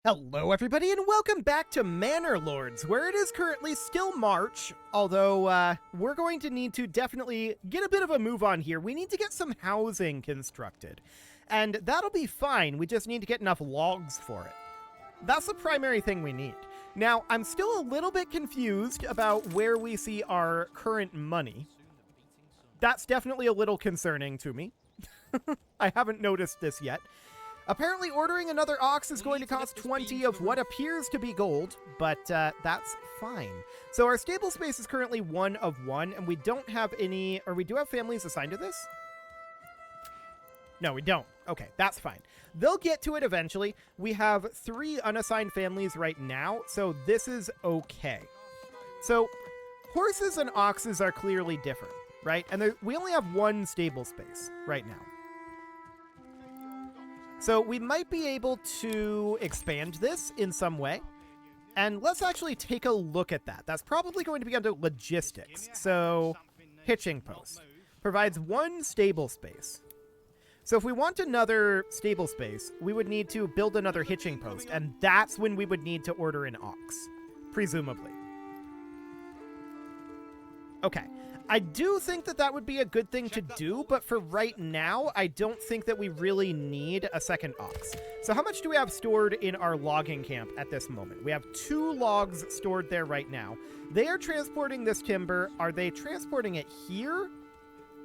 Hello everybody and welcome back to Manor Lords, where it is currently still March, although we're going to need to definitely get a bit of a move on here. We need to get some housing constructed, and that'll be fine, we just need to get enough logs for it. That's the primary thing we need. Now, I'm still a little bit confused about where we see our current money. That's definitely a little concerning to me. I haven't noticed this yet. Apparently, ordering another ox is going to cost 20 of what appears to be gold, but that's fine. So our stable space is currently 1 of 1, and we don't have any, or we do have families assigned to this? No, we don't. Okay, that's fine. They'll get to it eventually. We have 3 unassigned families right now, so this is okay. So horses and oxes are clearly different, right? And we only have 1 stable space right now. So we might be able to expand this in some way. And let's actually take a look at that. That's probably going to be under logistics. So hitching post provides 1 stable space. So if we want another stable space, we would need to build another hitching post. And that's when we would need to order an ox, presumably. Okay. I do think that that would be a good thing to do, but for right now, I don't think that we really need a second ox. So how much do we have stored in our logging camp at this moment? We have 2 logs stored there right now. They are transporting this timber. Are they transporting it here?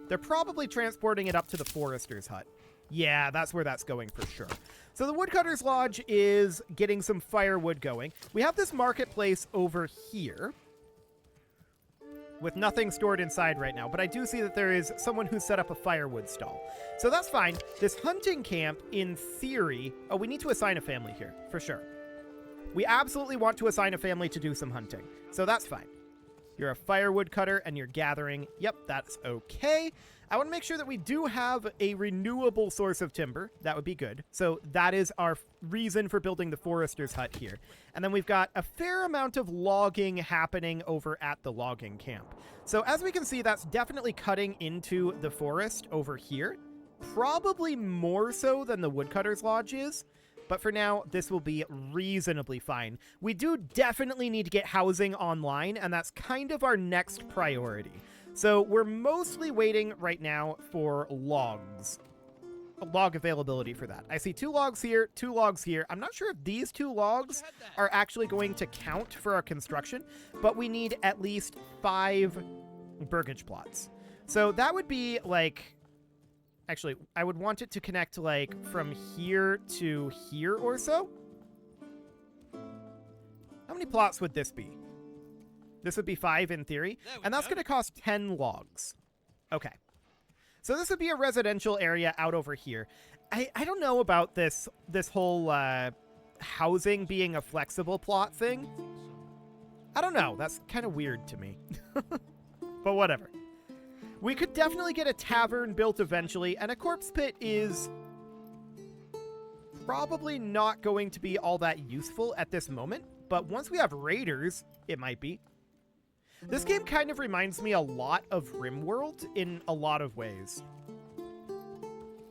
They're probably transporting it up to the forester's hut. Yeah, that's where that's going for sure. So the woodcutter's lodge is getting some firewood going. We have this marketplace over here, with nothing stored inside right now, but I do see that there is someone who set up a firewood stall. So that's fine. This hunting camp, in theory... Oh, we need to assign a family here, for sure. We absolutely want to assign a family to do some hunting, so that's fine. You're a firewood cutter, and you're gathering. Yep, that's okay. I want to make sure that we do have a renewable source of timber. That would be good. So that is our reason for building the forester's hut here. And then we've got a fair amount of logging happening over at the logging camp. So as we can see, that's definitely cutting into the forest over here. Probably more so than the woodcutter's lodge is. But for now, this will be reasonably fine. We do definitely need to get housing online, and that's kind of our next priority. So we're mostly waiting right now for logs. Log availability for that. I see 2 logs here, 2 logs here. I'm not sure if these 2 logs are actually going to count for our construction, but we need at least 5 burgage plots. So that would be like... Actually, I would want it to connect, like, from here to here or so. How many plots would this be? This would be 5 in theory, and that's going to cost 10 logs. Okay. So this would be a residential area out over here. I don't know about this whole housing being a flexible plot thing. I don't know. That's kind of weird to me. But whatever. We could definitely get a tavern built eventually, and a corpse pit is probably not going to be all that useful at this moment, but once we have raiders, it might be. This game kind of reminds me a lot of RimWorld in a lot of ways.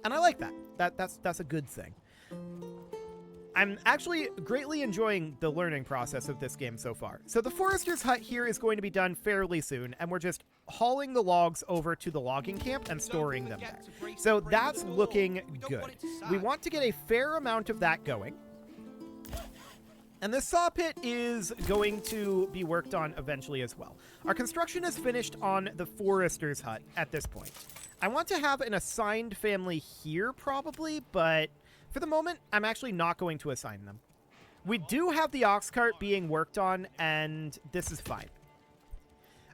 And I like that. That's a good thing. I'm actually greatly enjoying the learning process of this game so far. So the forester's hut here is going to be done fairly soon, and we're just hauling the logs over to the logging camp and storing them there. So that's looking good. We want to get a fair amount of that going. And the saw pit is going to be worked on eventually as well. Our construction is finished on the forester's hut at this point. I want to have an assigned family here probably, but for the moment, I'm actually not going to assign them. We do have the ox cart being worked on, and this is fine.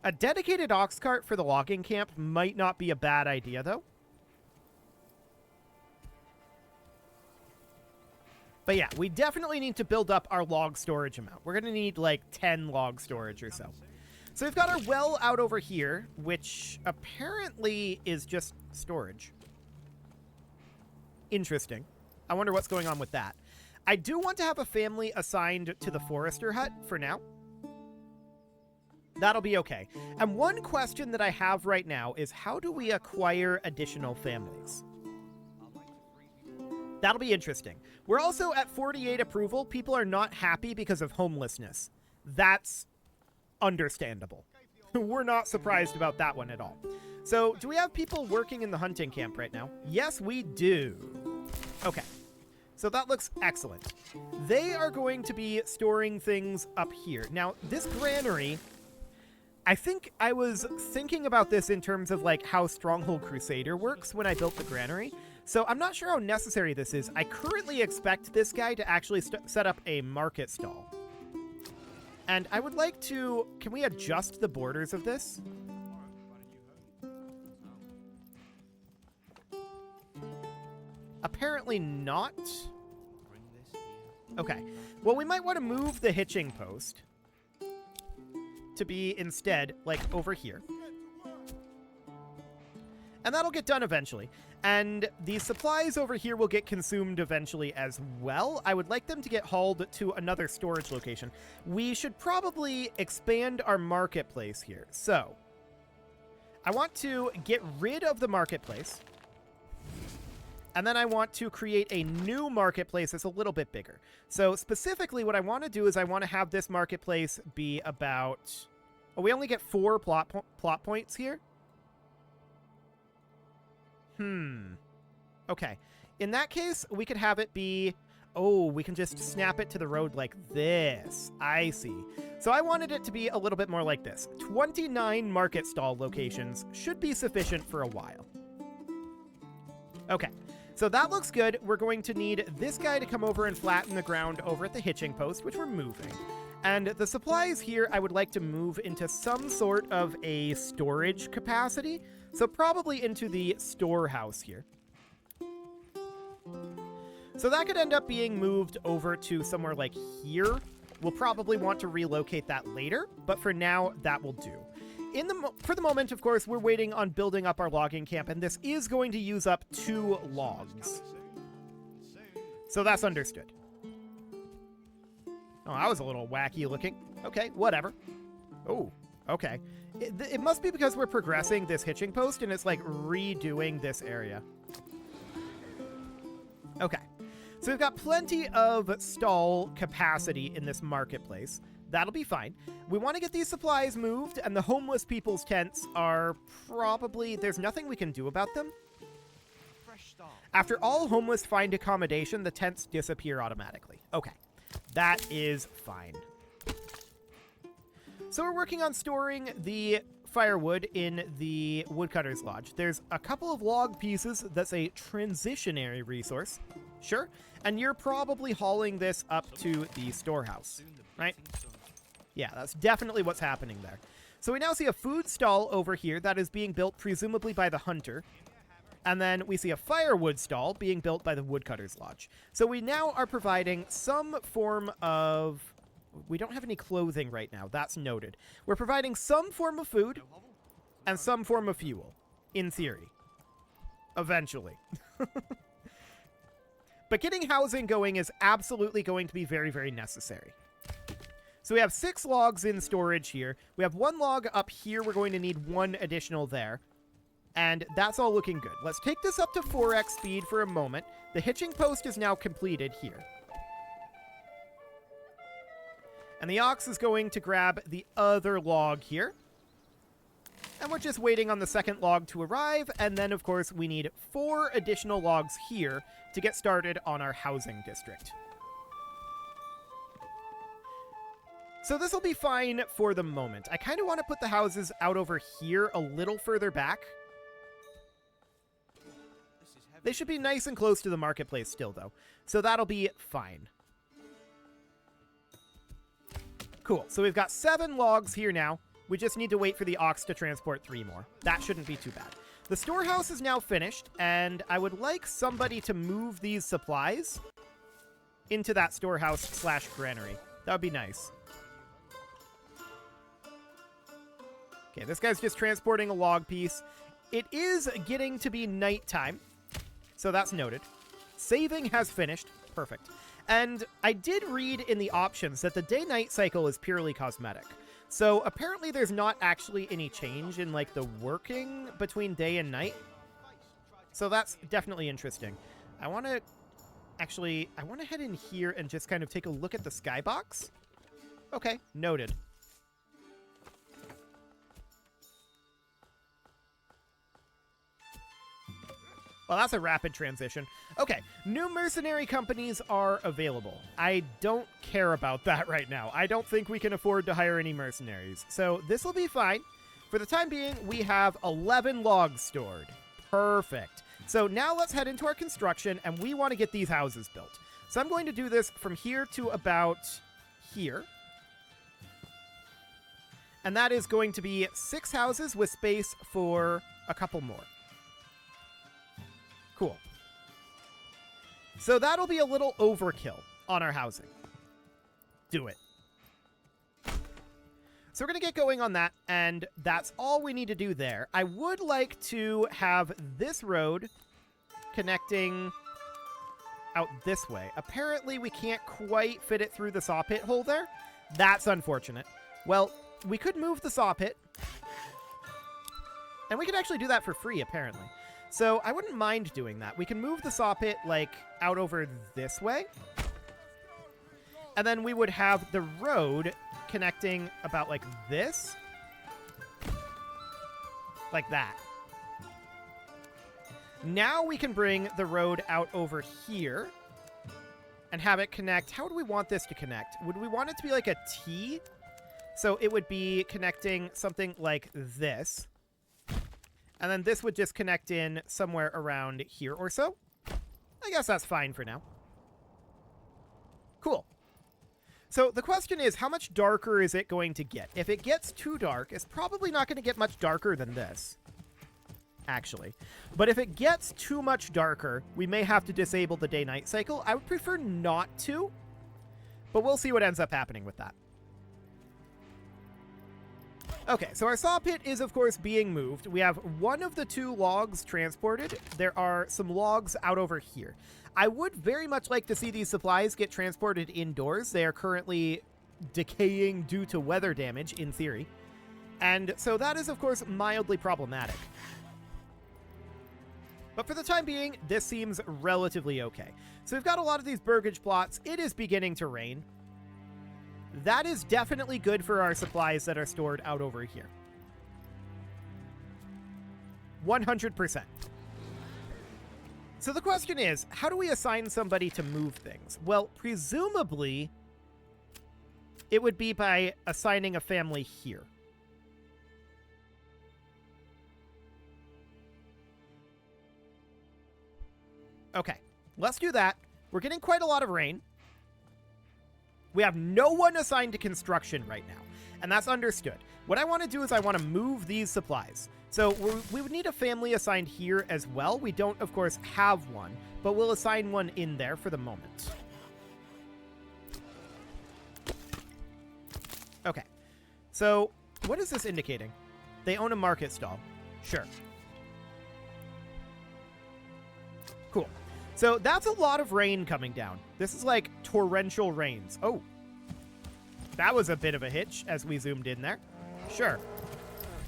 A dedicated ox cart for the logging camp might not be a bad idea, though. But yeah, we definitely need to build up our log storage amount. We're going to need like 10 log storage or so. So we've got our well out over here, which apparently is just storage. Interesting. I wonder what's going on with that. I do want to have a family assigned to the forester hut for now. That'll be okay. And one question that I have right now is how do we acquire additional families? That'll be interesting. We're also at 48 approval. People are not happy because of homelessness. That's understandable. We're not surprised about that one at all. So, do we have people working in the hunting camp right now? Yes, we do. Okay. So that looks excellent. They are going to be storing things up here. Now, this granary, I think I was thinking about this in terms of like how Stronghold Crusader works when I built the granary. So I'm not sure how necessary this is. I currently expect this guy to actually set up a market stall. And I would like to... Can we adjust the borders of this? Apparently not. Okay. Well, we might want to move the hitching post to be instead, like, over here. And that'll get done eventually. And the supplies over here will get consumed eventually as well. I would like them to get hauled to another storage location. We should probably expand our marketplace here. So, I want to get rid of the marketplace. And then I want to create a new marketplace that's a little bit bigger. So specifically what I want to do is I want to have this marketplace be about... Oh, we only get 4 plot points here? Okay. In that case, we could have it be... Oh, we can just snap it to the road like this. I see. So I wanted it to be a little bit more like this. 29 market stall locations should be sufficient for a while. Okay. So that looks good. We're going to need this guy to come over and flatten the ground over at the hitching post, which we're moving. And the supplies here, I would like to move into some sort of a storage capacity. So probably into the storehouse here. So that could end up being moved over to somewhere like here. We'll probably want to relocate that later, but for now, that will do. For the moment, of course, we're waiting on building up our logging camp, and this is going to use up 2 logs. So that's understood. Oh, that was a little wacky looking. Okay, whatever. Oh, okay. It must be because we're progressing this hitching post, and it's like redoing this area. Okay. So we've got plenty of stall capacity in this marketplace. That'll be fine. We want to get these supplies moved, and the homeless people's tents are probably... There's nothing we can do about them. After all homeless find accommodation, the tents disappear automatically. Okay. That is fine. So we're working on storing the firewood in the woodcutter's lodge. There's a couple of log pieces that's a transitionary resource. Sure. And you're probably hauling this up to the storehouse, right? Yeah, that's definitely what's happening there. So we now see a food stall over here that is being built presumably by the hunter. And then we see a firewood stall being built by the woodcutter's lodge. So we now are providing some form of... We don't have any clothing right now. That's noted. We're providing some form of food and some form of fuel, in theory. Eventually. But getting housing going is absolutely going to be very, very necessary. So we have 6 logs in storage here. We have 1 log up here. We're going to need 1 additional there. And that's all looking good. Let's take this up to 4x speed for a moment. The hitching post is now completed here. And the ox is going to grab the other log here. And we're just waiting on the second log to arrive. And then, of course, we need 4 additional logs here to get started on our housing district. So this will be fine for the moment. I kind of want to put the houses out over here a little further back. They should be nice and close to the marketplace still, though. So that'll be fine. Cool. So we've got 7 logs here now. We just need to wait for the ox to transport 3 more. That shouldn't be too bad. The storehouse is now finished, and I would like somebody to move these supplies into that storehouse/granary. That would be nice. Okay, this guy's just transporting a log piece. It is getting to be nighttime, so that's noted. Saving has finished. Perfect. And I did read in the options that the day-night cycle is purely cosmetic. So apparently there's not actually any change in, like, the working between day and night. So that's definitely interesting. I want to Actually, I want to head in here and just kind of take a look at the skybox. Okay, noted. Well, that's a rapid transition. Okay, new mercenary companies are available. I don't care about that right now. I don't think we can afford to hire any mercenaries. So this will be fine. For the time being, we have 11 logs stored. Perfect. So now let's head into our construction, and we want to get these houses built. So I'm going to do this from here to about here. And that is going to be 6 houses with space for a couple more. Cool. So that'll be a little overkill on our housing. Do it. So we're going to get going on that, and that's all we need to do there. I would like to have this road connecting out this way. Apparently, we can't quite fit it through the saw pit hole there. That's unfortunate. Well, we could move the saw pit, and we could actually do that for free, apparently. So I wouldn't mind doing that. We can move the saw pit, like, out over this way. And then we would have the road connecting about like this. Like that. Now we can bring the road out over here and have it connect. How would we want this to connect? Would we want it to be like a T? So it would be connecting something like this. And then this would just connect in somewhere around here or so. I guess that's fine for now. Cool. So the question is, how much darker is it going to get? If it gets too dark, it's probably not going to get much darker than this, actually. But if it gets too much darker, we may have to disable the day-night cycle. I would prefer not to, but we'll see what ends up happening with that. Okay, so our saw pit is, of course, being moved. We have one of the 2 logs transported. There are some logs out over here. I would very much like to see these supplies get transported indoors. They are currently decaying due to weather damage, in theory. And so that is, of course, mildly problematic. But for the time being, this seems relatively okay. So we've got a lot of these burgage plots. It is beginning to rain. That is definitely good for our supplies that are stored out over here. 100%. So the question is, how do we assign somebody to move things? Well, presumably, it would be by assigning a family here. Okay, let's do that. We're getting quite a lot of rain. We have no one assigned to construction right now, and that's understood. What I want to do is I want to move these supplies. So we would need a family assigned here as well. We don't, of course, have one, but we'll assign one in there for the moment. Okay, so what is this indicating? They own a market stall. Sure. Cool. So that's a lot of rain coming down. This is like torrential rains. Oh, that was a bit of a hitch as we zoomed in there. Sure.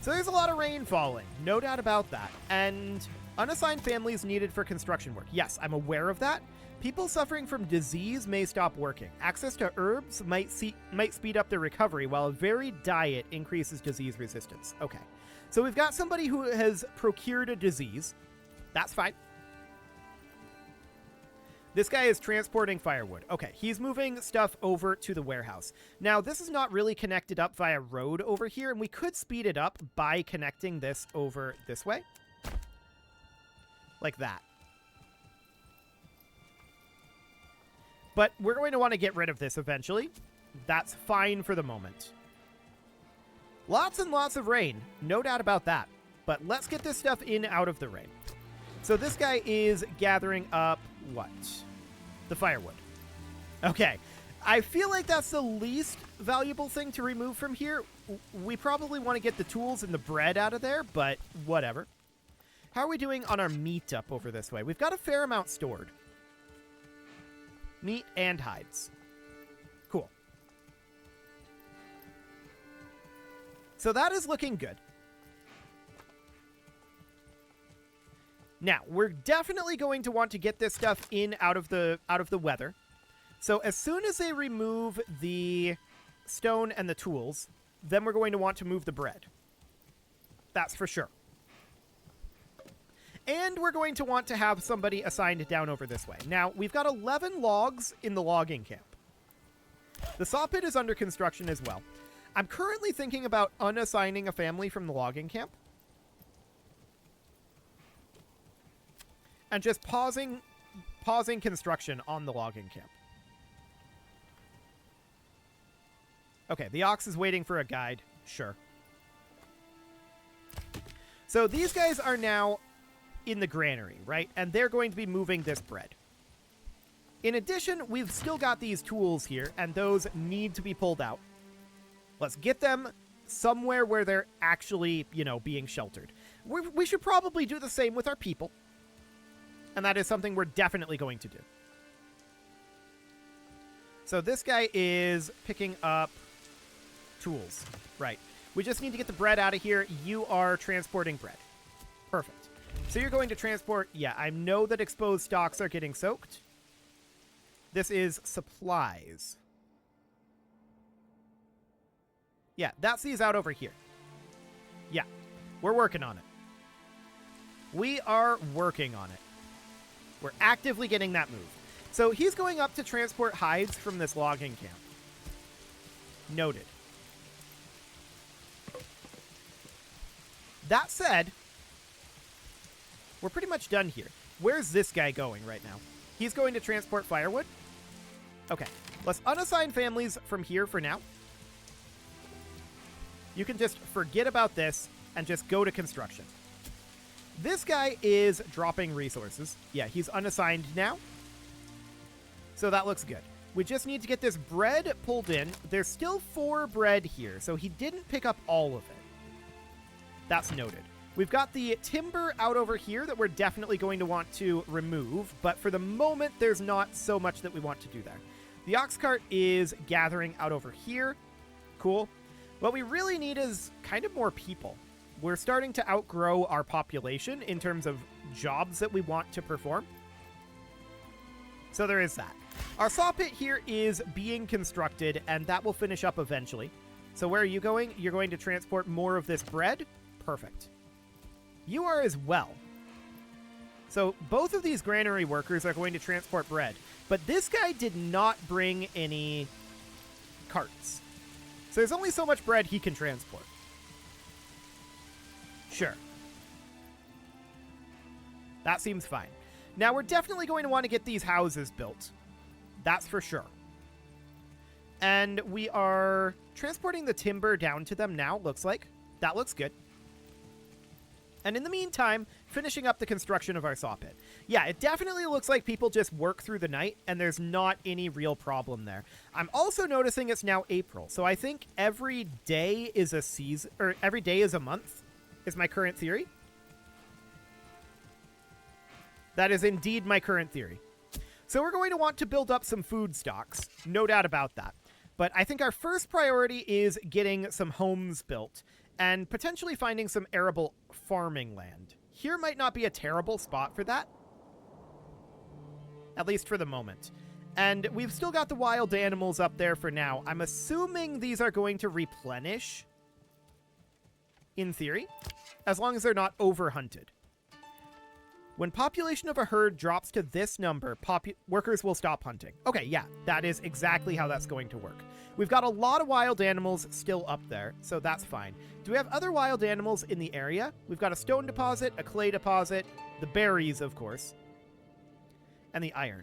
So there's a lot of rain falling. No doubt about that. And unassigned families needed for construction work. Yes, I'm aware of that. People suffering from disease may stop working. Access to herbs might speed up their recovery, while a varied diet increases disease resistance. Okay. So we've got somebody who has procured a disease. That's fine. This guy is transporting firewood. Okay, he's moving stuff over to the warehouse. Now, this is not really connected up via road over here, and we could speed it up by connecting this over this way. Like that. But we're going to want to get rid of this eventually. That's fine for the moment. Lots and lots of rain. No doubt about that. But let's get this stuff in out of the rain. So this guy is gathering up what? The firewood. Okay. I feel like that's the least valuable thing to remove from here. We probably want to get the tools and the bread out of there, but whatever. How are we doing on our meat up over this way? We've got a fair amount stored. Meat and hides. Cool. So that is looking good. Now, we're definitely going to want to get this stuff in out of the weather. So as soon as they remove the stone and the tools, then we're going to want to move the bread. That's for sure. And we're going to want to have somebody assigned down over this way. Now, we've got 11 logs in the logging camp. The saw pit is under construction as well. I'm currently thinking about unassigning a family from the logging camp. And just pausing construction on the logging camp. Okay, the ox is waiting for a guide. Sure. So these guys are now in the granary, right? And they're going to be moving this bread. In addition, we've still got these tools here, and those need to be pulled out. Let's get them somewhere where they're actually, being sheltered. We should probably do the same with our people. And that is something we're definitely going to do. So this guy is picking up tools. Right. We just need to get the bread out of here. You are transporting bread. Perfect. So you're going to transport... Yeah, I know that exposed stocks are getting soaked. This is supplies. Yeah, that's these out over here. Yeah, we're working on it. We are working on it. We're actively getting that moved. So he's going up to transport hides from this logging camp. Noted. That said, we're pretty much done here. Where's this guy going right now? He's going to transport firewood? Okay, let's unassign families from here for now. You can just forget about this and just go to construction. This guy is dropping resources. Yeah, he's unassigned now. So that looks good. We just need to get this bread pulled in. There's still 4 bread here, so he didn't pick up all of it. That's noted. We've got the timber out over here that we're definitely going to want to remove, but for the moment, there's not so much that we want to do there. The ox cart is gathering out over here. Cool. What we really need is kind of more people. We're starting to outgrow our population in terms of jobs that we want to perform. So there is that. Our saw pit here is being constructed, and that will finish up eventually. So where are you going? You're going to transport more of this bread? Perfect. You are as well. So both of these granary workers are going to transport bread, but this guy did not bring any carts. So there's only so much bread he can transport. Sure. That seems fine. Now we're definitely going to want to get these houses built. That's for sure. And we are transporting the timber down to them now, looks like. That looks good. And in the meantime, finishing up the construction of our saw pit. Yeah, it definitely looks like people just work through the night, and there's not any real problem there. I'm also noticing it's now April, so I think every day is a season, or every day is a month, is my current theory. That is indeed my current theory. So we're going to want to build up some food stocks, no doubt about that. But I think our first priority is getting some homes built, and potentially finding some arable farming land. Here might not be a terrible spot for that. At least for the moment. And we've still got the wild animals up there for now. I'm assuming these are going to replenish. In theory. As long as they're not overhunted. When population of a herd drops to this number, workers will stop hunting. Okay, yeah, that is exactly how that's going to work. We've got a lot of wild animals still up there, so that's fine. Do we have other wild animals in the area? We've got a stone deposit, a clay deposit, the berries, of course, and the iron.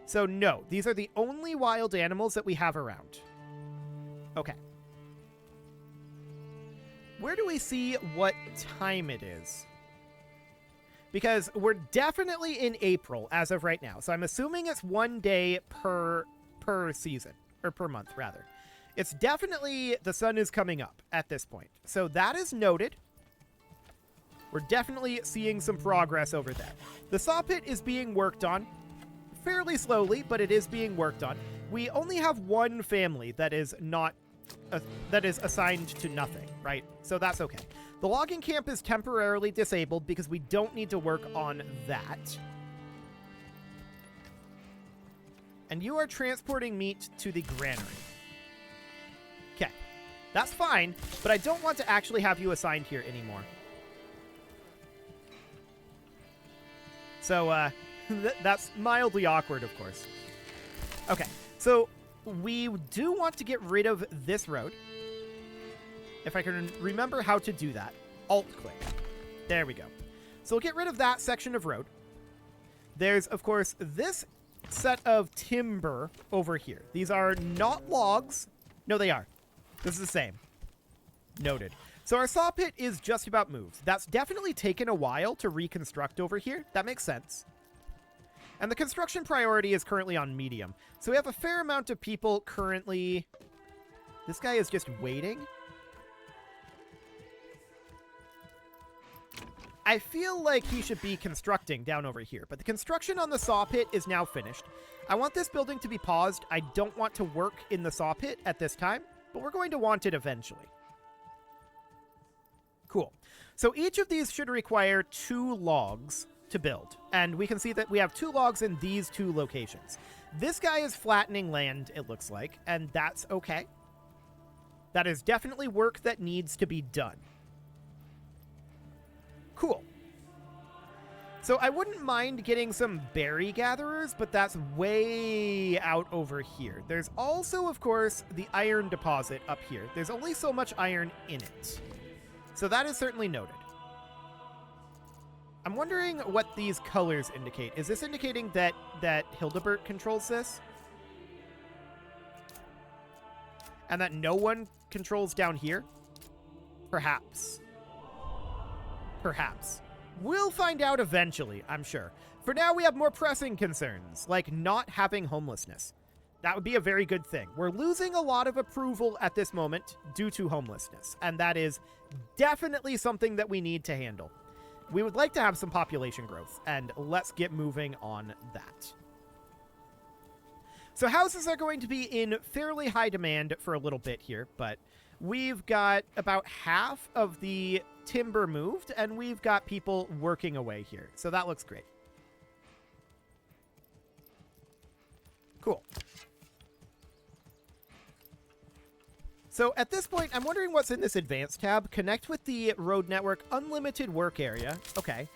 So no, these are the only wild animals that we have around. Okay. Where do we see what time it is? Because we're definitely in April as of right now. So I'm assuming it's 1 day per season, or per month, rather. It's definitely, the sun is coming up at this point. So that is noted. We're definitely seeing some progress over there. The saw pit is being worked on fairly slowly, but it is being worked on. We only have one family that is not assigned to nothing, right? So that's okay. The logging camp is temporarily disabled because we don't need to work on that. And you are transporting meat to the granary. Okay. That's fine, but I don't want to actually have you assigned here anymore. So, that's mildly awkward, of course. Okay, so we do want to get rid of this road. If I can remember how to do that. Alt-click. There we go. So we'll get rid of that section of road. There's, of course, this set of timber over here. These are not logs. No, they are. This is the same. Noted. So our saw pit is just about moved. That's definitely taken a while to reconstruct over here. That makes sense. And the construction priority is currently on medium. So we have a fair amount of people currently... This guy is just waiting. I feel like he should be constructing down over here, but the construction on the saw pit is now finished. I want this building to be paused. I don't want to work in the saw pit at this time, but we're going to want it eventually. Cool. So each of these should require 2 logs to build, and we can see that we have 2 logs in these 2 locations. This guy is flattening land, it looks like, and that's okay. That is definitely work that needs to be done. Cool. So I wouldn't mind getting some berry gatherers, but that's way out over here. There's also, of course, the iron deposit up here. There's only so much iron in it. So that is certainly noted. I'm wondering what these colors indicate. Is this indicating that Hildebert controls this? And that no one controls down here? Perhaps. Perhaps. We'll find out eventually, I'm sure. For now, we have more pressing concerns, like not having homelessness. That would be a very good thing. We're losing a lot of approval at this moment due to homelessness, and that is definitely something that we need to handle. We would like to have some population growth, and let's get moving on that. So houses are going to be in fairly high demand for a little bit here, but we've got about half of the timber moved, and we've got people working away here. So that looks great. Cool. So at this point, I'm wondering what's in this advanced tab. Connect with the road network, unlimited work area. Okay.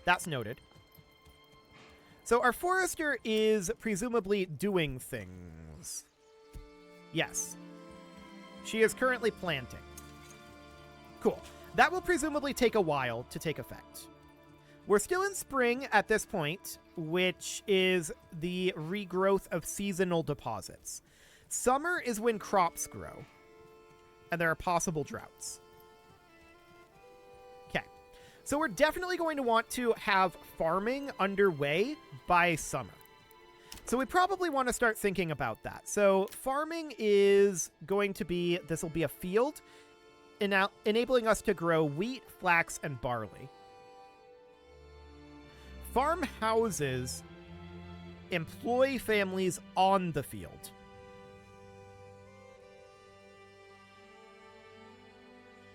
That's noted. So our forester is presumably doing things. Yes. She is currently planting. Cool. That will presumably take a while to take effect. We're still in spring at this point, which is the regrowth of seasonal deposits. Summer is when crops grow, and there are possible droughts. Okay. So we're definitely going to want to have farming underway by summer. So we probably want to start thinking about that. So farming is going to be, this will be a field, enabling us to grow wheat, flax, and barley. Farmhouses employ families on the field.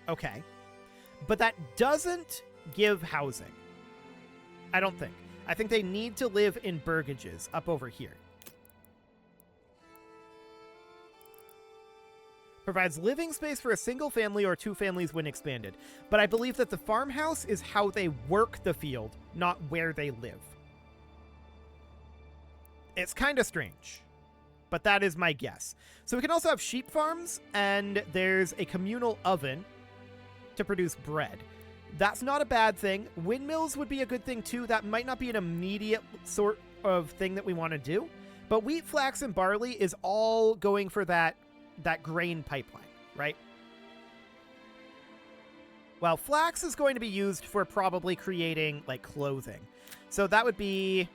Okay. But that doesn't give housing. I don't think. I think they need to live in burgages up over here. Provides living space for a single family or 2 families when expanded. But I believe that the farmhouse is how they work the field, not where they live. It's kind of strange, but that is my guess. So we can also have sheep farms, and there's a communal oven to produce bread. That's not a bad thing. Windmills would be a good thing too. That might not be an immediate sort of thing that we want to do, but wheat, flax, and barley is all going for that grain pipeline, right? Well, flax is going to be used for probably creating like clothing. So that would be...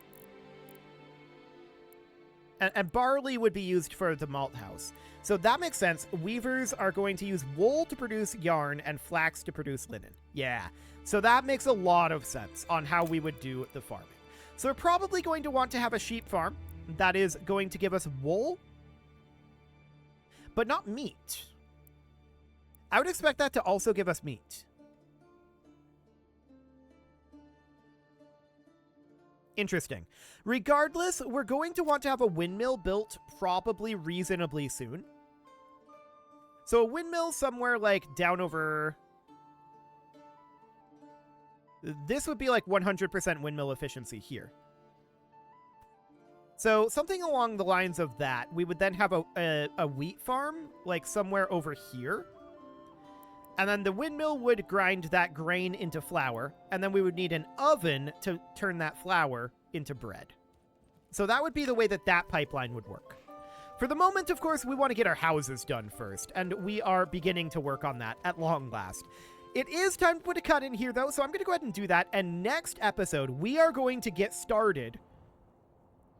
And barley would be used for the malt house. So that makes sense. Weavers are going to use wool to produce yarn and flax to produce linen. Yeah. So that makes a lot of sense on how we would do the farming. So we're probably going to want to have a sheep farm that is going to give us wool. but not meat. I would expect that to also give us meat. Interesting. Regardless, we're going to want to have a windmill built probably reasonably soon. So a windmill somewhere like down over... This would be like 100% windmill efficiency here. So something along the lines of that. We would then have a wheat farm like somewhere over here. And then the windmill would grind that grain into flour. And then we would need an oven to turn that flour into bread. So that would be the way that that pipeline would work. For the moment, of course, we want to get our houses done first. And we are beginning to work on that at long last. It is time to put a cut in here, though, so I'm going to go ahead and do that. And next episode, we are going to get started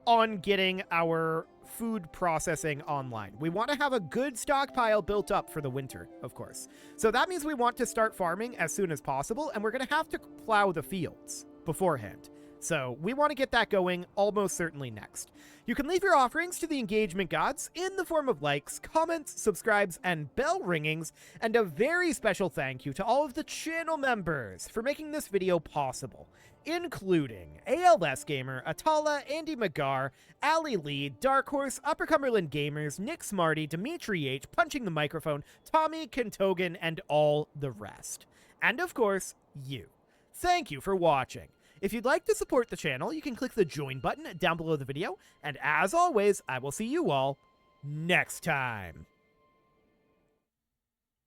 on getting our food processing online. We want to have a good stockpile built up for the winter, of course. So that means we want to start farming as soon as possible, and we're going to have to plow the fields beforehand. So we want to get that going almost certainly next. You can leave your offerings to the engagement gods in the form of likes, comments, subscribes, and bell ringings, and a very special thank you to all of the channel members for making this video possible, including ALS Gamer, Atala, Andy McGar, Ali Lee, Dark Horse, Upper Cumberland Gamers, Nick Smarty, Dimitri H, Punching the Microphone, Tommy Kentogan, and all the rest. And of course, you. Thank you for watching. If you'd like to support the channel, you can click the join button down below the video, and as always, I will see you all next time.